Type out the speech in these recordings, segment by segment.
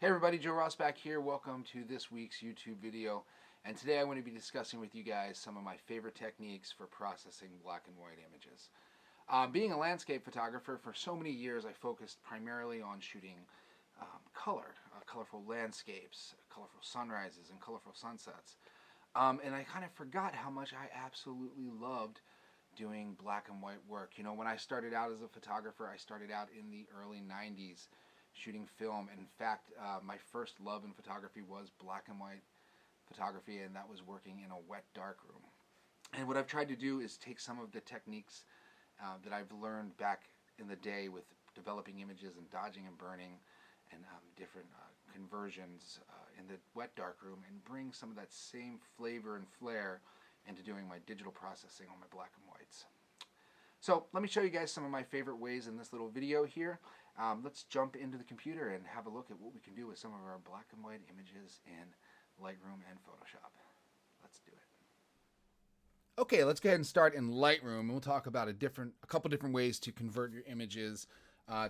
Hey everybody, Joe Ross back here. Welcome to this week's YouTube video. And today I'm going to be discussing with you guys some of my favorite techniques for processing black and white images. Being a landscape photographer, for so many years I focused primarily on shooting colorful landscapes, colorful sunrises, and colorful sunsets. And I kind of forgot how much I absolutely loved doing black and white work. You know, when I started out as a photographer, I started out in the early 90s shooting film. And in fact, my first love in photography was black and white photography, and that was working in a wet darkroom. And what I've tried to do is take some of the techniques that I've learned back in the day with developing images and dodging and burning and different conversions in the wet darkroom and bring some of that same flavor and flair into doing my digital processing on my black and whites. So let me show you guys some of my favorite ways in this little video here. Let's jump into the computer and have a look at what we can do with some of our black and white images in Lightroom and Photoshop. Let's do it. Okay, let's go ahead and start in Lightroom, and we'll talk about a couple different ways to convert your images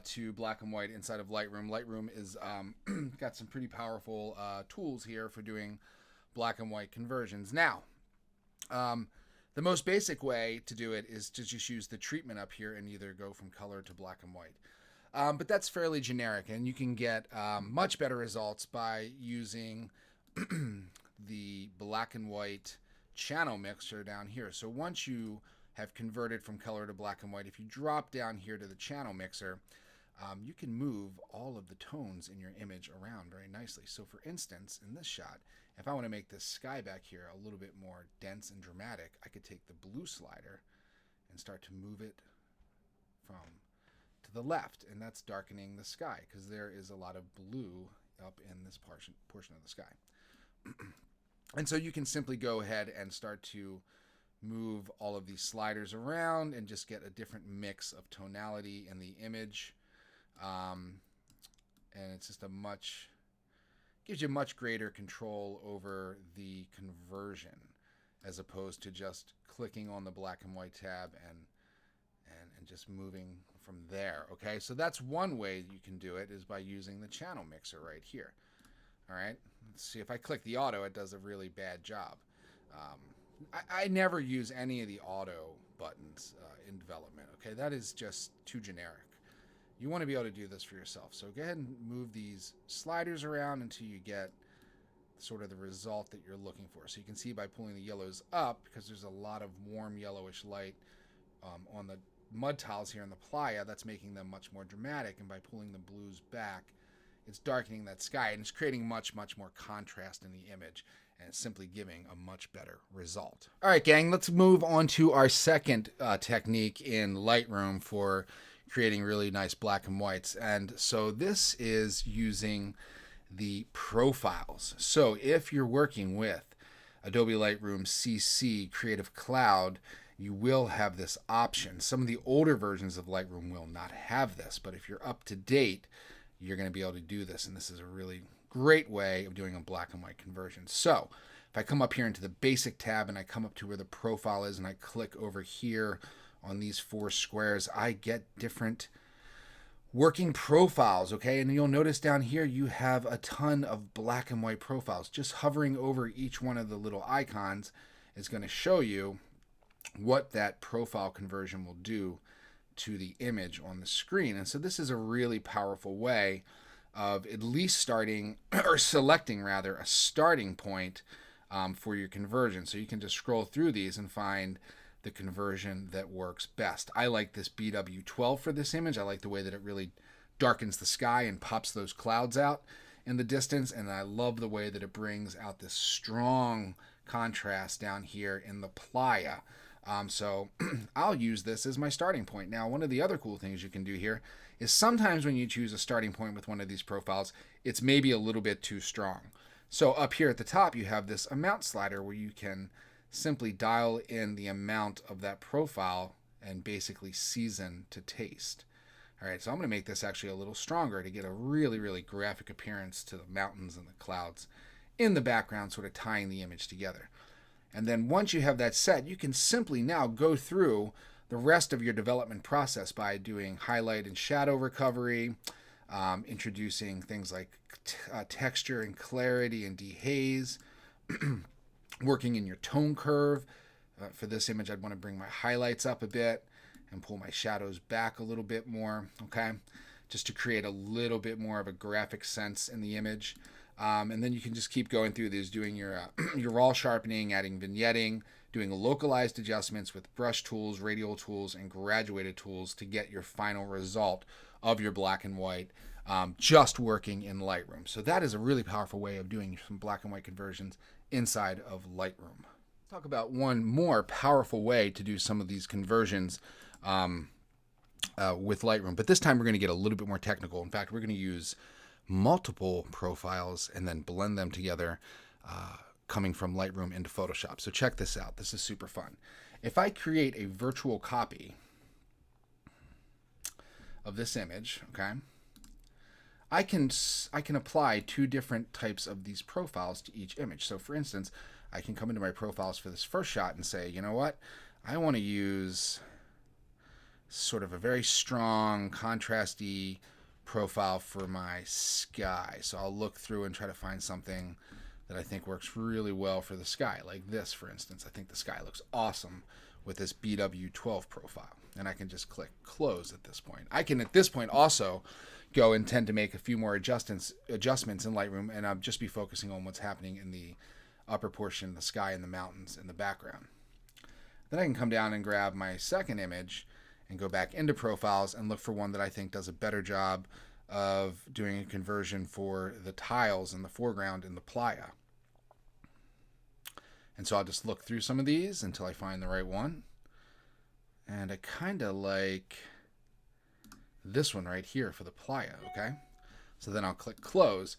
to black and white inside of Lightroom. Lightroom is got some pretty powerful tools here for doing black and white conversions. Now, the most basic way to do it is to just use the treatment up here and either go from color to black and white. But that's fairly generic, and you can get much better results by using the black and white channel mixer down here. So once you have converted from color to black and white, if you drop down here to the channel mixer, you can move all of the tones in your image around very nicely. So for instance, in this shot, if I want to make this sky back here a little bit more dense and dramatic, I could take the blue slider and start to move it from to the left, and that's darkening the sky because there is a lot of blue up in this portion of the sky. And so you can simply go ahead and start to move all of these sliders around and just get a different mix of tonality in the image. And it's just gives you much greater control over the conversion as opposed to just clicking on the black and white tab and just moving from there. Okay, so that's one way you can do it, is by using the channel mixer right here. All right, let's see, if I click the auto, it does a really bad job. I never use any of the auto buttons in development. Okay, that is just too generic. You want to be able to do this for yourself. So go ahead and move these sliders around until you get sort of the result that you're looking for. So you can see by pulling the yellows up, because there's a lot of warm yellowish light on the mud tiles here in the playa, that's making them much more dramatic. And by pulling the blues back, it's darkening that sky, and it's creating much more contrast in the image, and it's simply giving a much better result. All right, gang, let's move on to our second technique in Lightroom for creating really nice black and whites. And so this is using the profiles. So if you're working with Adobe Lightroom CC Creative Cloud, you will have this option. Some of the older versions of Lightroom will not have this, but if you're up to date, you're going to be able to do this, and this is a really great way of doing a black and white conversion. So if I come up here into the basic tab and I come up to where the profile is and I click over here on these four squares, I get different working profiles. Okay, and you'll notice down here you have a ton of black and white profiles. Just hovering over each one of the little icons is going to show you what that profile conversion will do to the image on the screen. And so this is a really powerful way of at least starting, or selecting rather, a starting point for your conversion. So you can just scroll through these and find the conversion that works best. I like this BW12 for this image. I like the way that it really darkens the sky and pops those clouds out in the distance, and I love the way that it brings out this strong contrast down here in the playa. So I'll use this as my starting point. Now, one of the other cool things you can do here is sometimes when you choose a starting point with one of these profiles, it's maybe a little bit too strong. So up here at the top, you have this amount slider where you can simply dial in the amount of that profile and basically season to taste. All right, so I'm going to make this actually a little stronger to get a really graphic appearance to the mountains and the clouds in the background, sort of tying the image together. And then once you have that set, you can simply now go through the rest of your development process by doing highlight and shadow recovery, introducing things like texture and clarity and dehaze, working in your tone curve. For this image, I'd want to bring my highlights up a bit and pull my shadows back a little bit more, okay? Just to create a little bit more of a graphic sense in the image. And then you can just keep going through these, doing your raw sharpening, adding vignetting, doing localized adjustments with brush tools, radial tools, and graduated tools to get your final result of your black and white, just working in Lightroom. So that is a really powerful way of doing some black and white conversions inside of Lightroom. Let's talk about one more powerful way to do some of these conversions with Lightroom. But this time we're going to get a little bit more technical. In fact, we're going to use multiple profiles and then blend them together coming from Lightroom into Photoshop. So check this out. This is super fun. If I create a virtual copy of this image, okay, I can apply two different types of these profiles to each image. So for instance, I can come into my profiles for this first shot and say, you know what, I want to use sort of a very strong, contrasty profile for my sky. So I'll look through and try to find something that I think works really well for the sky. Like this, for instance. I think the sky looks awesome with this BW12 profile. And I can just click close at this point. I can at this point also go and tend to make a few more adjustments in Lightroom, and I'll just be focusing on what's happening in the upper portion, the sky and the mountains in the background. Then I can come down and grab my second image and go back into profiles and look for one that I think does a better job of doing a conversion for the tiles in the foreground in the playa. And so I'll just look through some of these until I find the right one. And I kind of like this one right here for the playa, okay? So then I'll click close.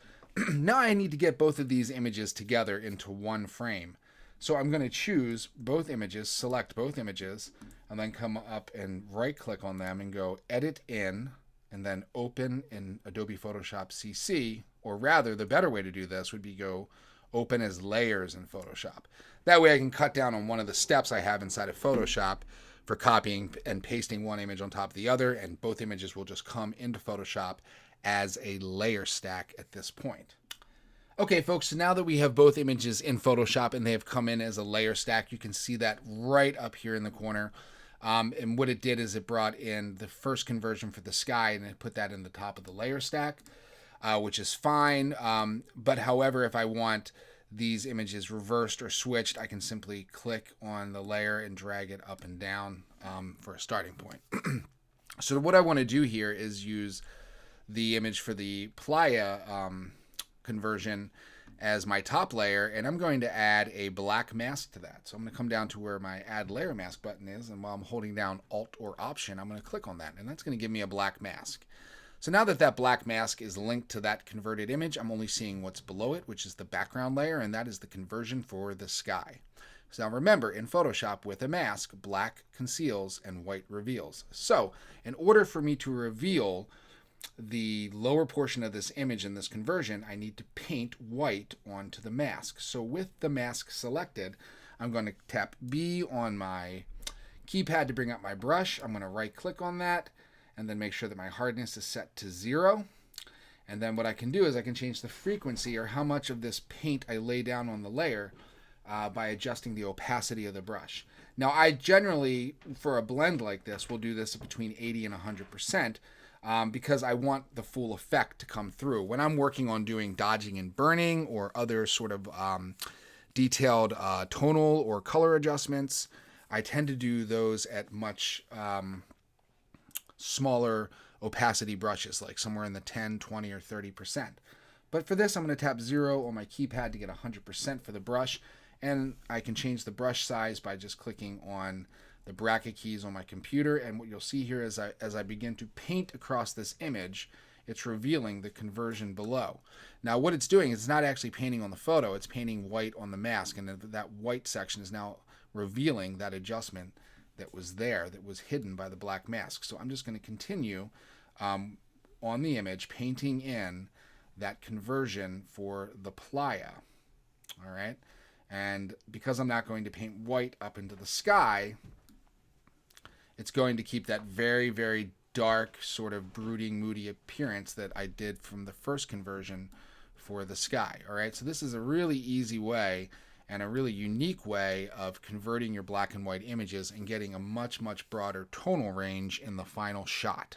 Now I need to get both of these images together into one frame. So I'm going to choose both images, select both images, and then come up and right click on them and go edit in, and then open in Adobe Photoshop CC, or rather the better way to do this would be go open as layers in Photoshop. That way I can cut down on one of the steps I have inside of Photoshop for copying and pasting one image on top of the other, and both images will just come into Photoshop as a layer stack at this point. Okay, folks, so now that we have both images in Photoshop and they have come in as a layer stack, you can see that right up here in the corner. And what it did is it brought in the first conversion for the sky and it put that in the top of the layer stack, which is fine. But however, if I want these images reversed or switched, I can simply click on the layer and drag it up and down for a starting point. So what I want to do here is use the image for the playa conversion as my top layer, and I'm going to add a black mask to that. So I'm going to come down to where my add layer mask button is, and while I'm holding down Alt or Option, I'm going to click on that, and that's going to give me a black mask. So now that that black mask is linked to that converted image, I'm only seeing what's below it, which is the background layer, and that is the conversion for the sky. So now remember, in Photoshop, with a mask, black conceals and white reveals. So in order for me to reveal the lower portion of this image in this conversion, I need to paint white onto the mask. So with the mask selected, I'm going to tap B on my keypad to bring up my brush. I'm going to right click on that and then make sure that my hardness is set to 0. And then what I can do is I can change the frequency or how much of this paint I lay down on the layer by adjusting the opacity of the brush. Now I generally, for a blend like this, will do this between 80 and 100%. Because I want the full effect to come through. When I'm working on doing dodging and burning or other sort of detailed tonal or color adjustments, I tend to do those at much smaller opacity brushes, like somewhere in the 10, 20, or 30%. But for this, I'm going to tap 0 on my keypad to get 100% for the brush, and I can change the brush size by just clicking on the bracket keys on my computer, and what you'll see here is as I begin to paint across this image, it's revealing the conversion below. Now what it's doing is it's not actually painting on the photo, it's painting white on the mask, and that white section is now revealing that adjustment that was there, that was hidden by the black mask. So I'm just going to continue on the image, painting in that conversion for the playa. All right, and because I'm not going to paint white up into the sky, it's going to keep that very, very dark, sort of brooding, moody appearance that I did from the first conversion for the sky. All right, so this is a really easy way and a really unique way of converting your black and white images and getting a much, much broader tonal range in the final shot.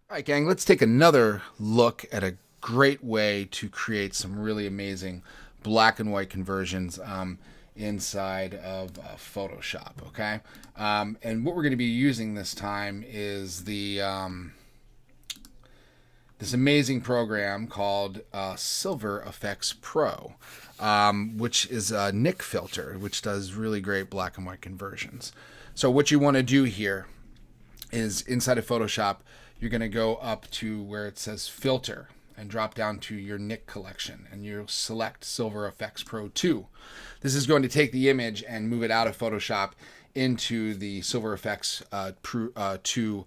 All right, gang, let's take another look at a great way to create some really amazing black and white conversions inside of Photoshop, okay? And what we're going to be using this time is the this amazing program called Silver Effects Pro, which is a Nik filter, which does really great black and white conversions. So what you want to do here is inside of Photoshop, you're going to go up to where it says Filter and drop down to your Nik collection, and you'll select Silver Effects Pro 2. This is going to take the image and move it out of Photoshop into the Silver Effects Pro 2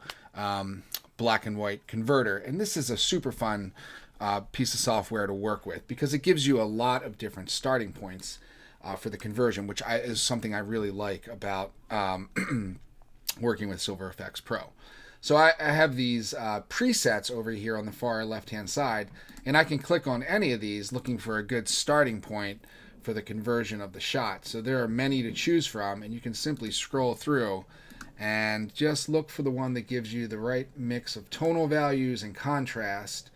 black and white converter. And this is a super fun piece of software to work with because it gives you a lot of different starting points for the conversion, which is something I really like about working with Silver Effects Pro. So I have these presets over here on the far left-hand side, and I can click on any of these looking for a good starting point for the conversion of the shot. So there are many to choose from, and you can simply scroll through and just look for the one that gives you the right mix of tonal values and contrast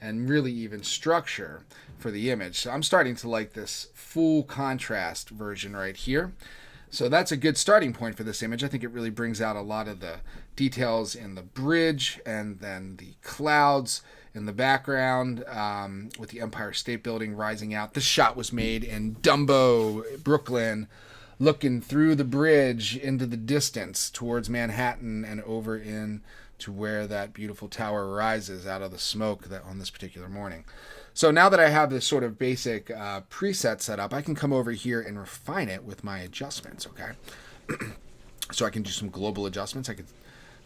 and really even structure for the image. So I'm starting to like this full contrast version right here. So that's a good starting point for this image. I think it really brings out a lot of the details in the bridge and then the clouds in the background with the Empire State Building rising out. This shot was made in Dumbo, Brooklyn, looking through the bridge into the distance towards Manhattan and over in to where that beautiful tower rises out of the smoke on this particular morning. So now that I have this sort of basic preset set up, I can come over here and refine it with my adjustments, okay? So I can do some global adjustments. I could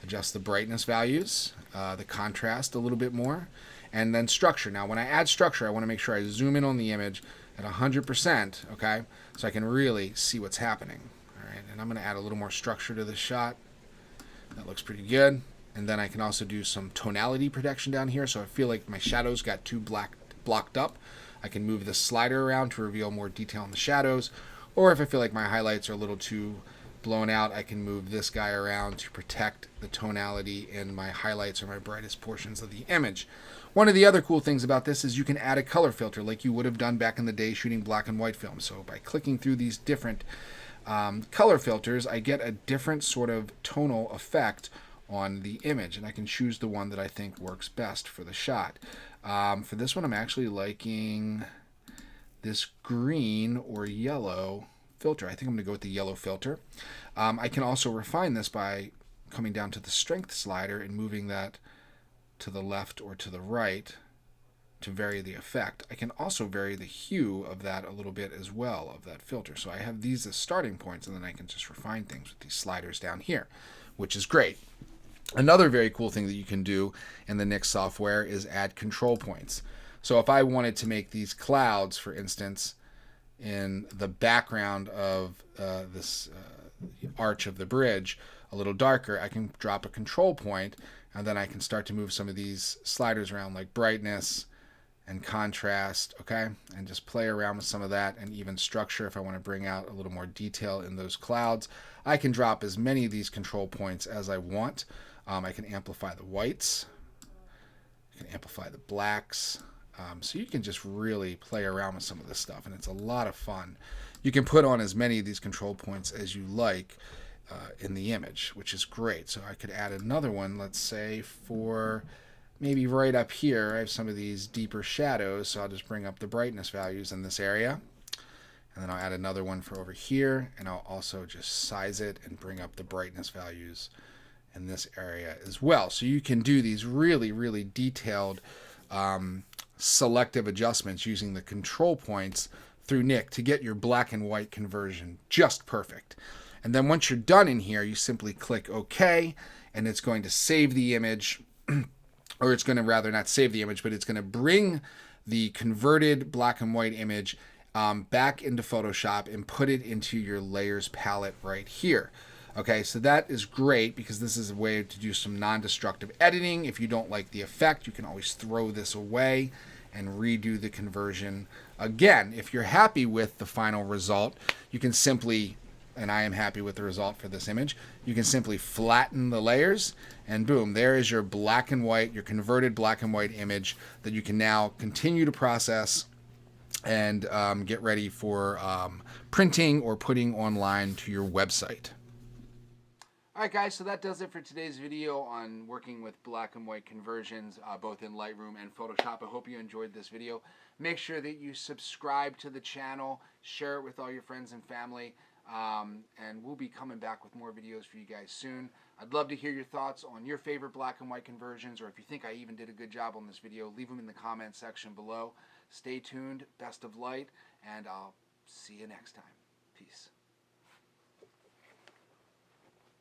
adjust the brightness values, the contrast a little bit more, and then structure. Now, when I add structure, I want to make sure I zoom in on the image at 100%, okay? So I can really see what's happening, all right? And I'm going to add a little more structure to this shot. That looks pretty good. And then I can also do some tonality protection down here, so I feel like my shadows got too blocked up. I can move the slider around to reveal more detail in the shadows, or if I feel like my highlights are a little too blown out, I can move this guy around to protect the tonality in my highlights or my brightest portions of the image. One of the other cool things about this is you can add a color filter like you would have done back in the day shooting black and white film. So by clicking through these different color filters, I get a different sort of tonal effect on the image, and I can choose the one that I think works best for the shot. For this one, I'm actually liking this green or yellow filter. I think I'm going to go with the yellow filter. I can also refine this by coming down to the strength slider and moving that to the left or to the right to vary the effect. I can also vary the hue of that a little bit as well, of that filter. So I have these as starting points, and then I can just refine things with these sliders down here, which is great. Another very cool thing that you can do in the Nik software is add control points. So if I wanted to make these clouds, for instance, in the background of this arch of the bridge a little darker, I can drop a control point, and then I can start to move some of these sliders around like brightness and contrast, okay? And just play around with some of that, and even structure if I want to bring out a little more detail in those clouds. I can drop as many of these control points as I want. I can amplify the whites, I can amplify the blacks, so you can just really play around with some of this stuff, and it's a lot of fun. You can put on as many of these control points as you like in the image, which is great. So I could add another one, let's say for maybe right up here. I have some of these deeper shadows, so I'll just bring up the brightness values in this area, and then I'll add another one for over here, and I'll also just size it and bring up the brightness values in this area as well. So you can do these really, really detailed selective adjustments using the control points through Nik to get your black and white conversion just perfect. And then once you're done in here, you simply click OK, and it's going to save the image, or it's going to rather not save the image, but it's going to bring the converted black and white image back into Photoshop and put it into your layers palette right here. Okay, so that is great because this is a way to do some non-destructive editing. If you don't like the effect, you can always throw this away and redo the conversion. Again, if you're happy with the final result, you can simply, and I am happy with the result for this image, you can simply flatten the layers and boom, there is your black and white, your converted black and white image that you can now continue to process and get ready for printing or putting online to your website. Alright guys, so that does it for today's video on working with black and white conversions both in Lightroom and Photoshop. I hope you enjoyed this video. Make sure that you subscribe to the channel, share it with all your friends and family, and we'll be coming back with more videos for you guys soon. I'd love to hear your thoughts on your favorite black and white conversions, or if you think I even did a good job on this video, leave them in the comment section below. Stay tuned, best of light, and I'll see you next time.